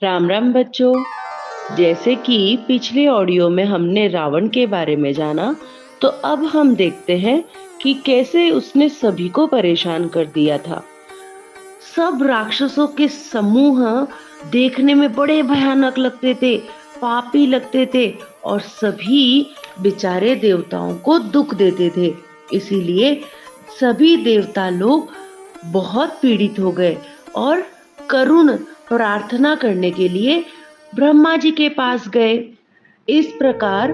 राम राम बच्चों। जैसे कि पिछले ऑडियो में हमने रावण के बारे में जाना, तो अब हम देखते हैं कि कैसे उसने सभी को परेशान कर दिया था। सब राक्षसों के समूह देखने में बड़े भयानक लगते थे, पापी लगते थे और सभी बेचारे देवताओं को दुख देते थे। इसीलिए सभी देवता लोग बहुत पीड़ित हो गए और करुण प्रार्थना करने के लिए ब्रह्मा जी के पास गए। इस प्रकार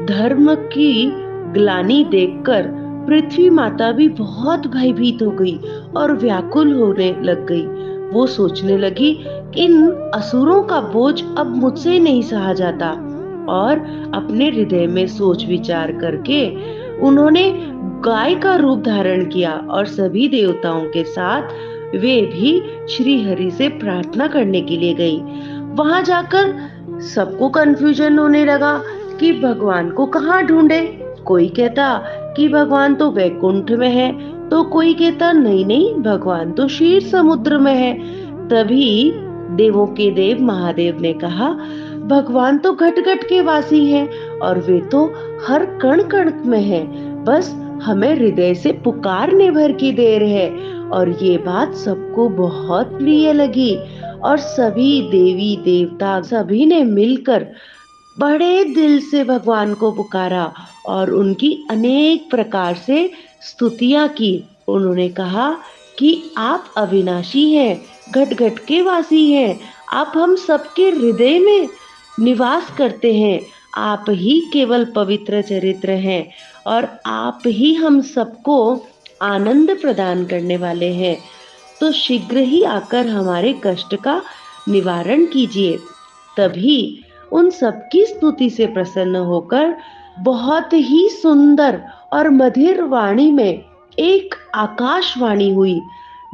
धर्म की ग्लानि देखकर पृथ्वी माता भी बहुत भयभीत हो गई और व्याकुल होने लग गई। वो सोचने लगी, इन असुरों का बोझ अब मुझसे नहीं सहा जाता। और अपने हृदय में सोच विचार करके उन्होंने गाय का रूप धारण किया और सभी देवताओं के साथ वे भी श्री हरि से प्रार्थना करने के लिए गई। वहां जाकर सबको कंफ्यूजन होने लगा कि भगवान को कहाँ ढूंढे। कोई कहता कि भगवान तो वैकुंठ में है, तो कोई कहता नहीं नहीं भगवान तो क्षीर समुद्र में है। तभी देवों के देव महादेव ने कहा, भगवान तो घट घट के वासी हैं और वे तो हर कण कण में है, बस हमें हृदय से पुकारने भर की देर है। और ये बात सबको बहुत प्रिय लगी और सभी देवी देवता सभी ने मिलकर बड़े दिल से भगवान को पुकारा और उनकी अनेक प्रकार से स्तुतियां की। उन्होंने कहा कि आप अविनाशी हैं, घट घट के वासी हैं, आप हम सबके हृदय में निवास करते हैं, आप ही केवल पवित्र चरित्र हैं और आप ही हम सबको आनंद प्रदान करने वाले हैं। तो शीघ्र ही आकर हमारे कष्ट का निवारण कीजिए। तभी उन सबकी स्तुति से प्रसन्न होकर बहुत ही सुंदर और मधुर वाणी में एक आकाशवाणी हुई,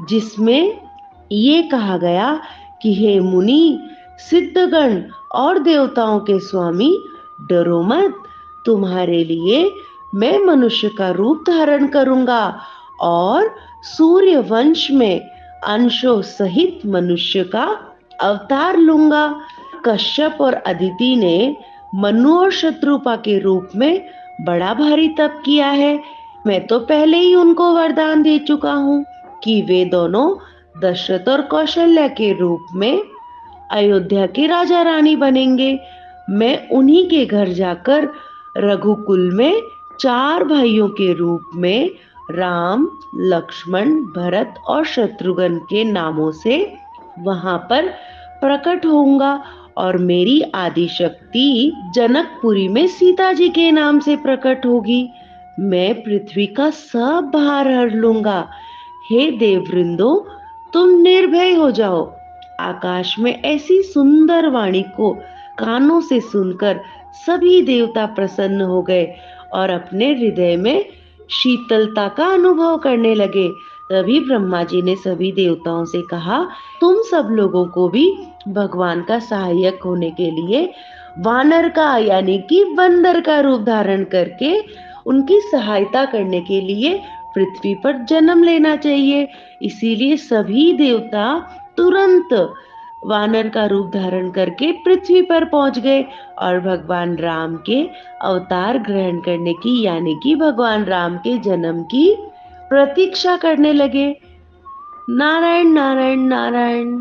जिसमें ये कहा गया कि हे मुनि, सिद्धगण और देवताओं के स्वामी, डरो मत, तुम्हारे लिए मैं मनुष्य का रूप धारण करूंगा और सूर्य वंश में अंशों सहित मनुष्य का अवतार लूंगा। कश्यप और अदिति ने मनु और शत्रुपा के रूप में बड़ा भारी तप किया है। मैं तो पहले ही उनको वरदान दे चुका हूँ कि वे दोनों दशरथ और कौशल्या के रूप में अयोध्या के राजा रानी बनेंगे। मैं उन्हीं के घर जाकर रघुकुल में 4 भाइयों के रूप में राम, लक्ष्मण, भरत और शत्रुघ्न के नामों से वहां पर प्रकट होऊंगा और मेरी आदि शक्ति जनकपुरी में सीता जी के नाम से प्रकट होगी। मैं पृथ्वी का सब भार हर लूंगा। हे देववृंदो, तुम निर्भय हो जाओ। आकाश में ऐसी सुंदर वाणी को कानों से सुनकर सभी देवता प्रसन्न हो गए और अपने हृदय में शीतलता का अनुभव करने लगे। तभी ब्रह्मा जी ने सभी देवताओं से कहा, तुम सब लोगों को भी भगवान का सहायक होने के लिए वानर का यानी कि बंदर का रूप धारण करके उनकी सहायता करने के लिए पृथ्वी पर जन्म लेना चाहिए। इसीलिए सभी देवता तुरंत वानर का रूप धारण करके पृथ्वी पर पहुंच गए और भगवान राम के अवतार ग्रहण करने की यानी कि भगवान राम के जन्म की प्रतीक्षा करने लगे। नारायण नारायण नारायण।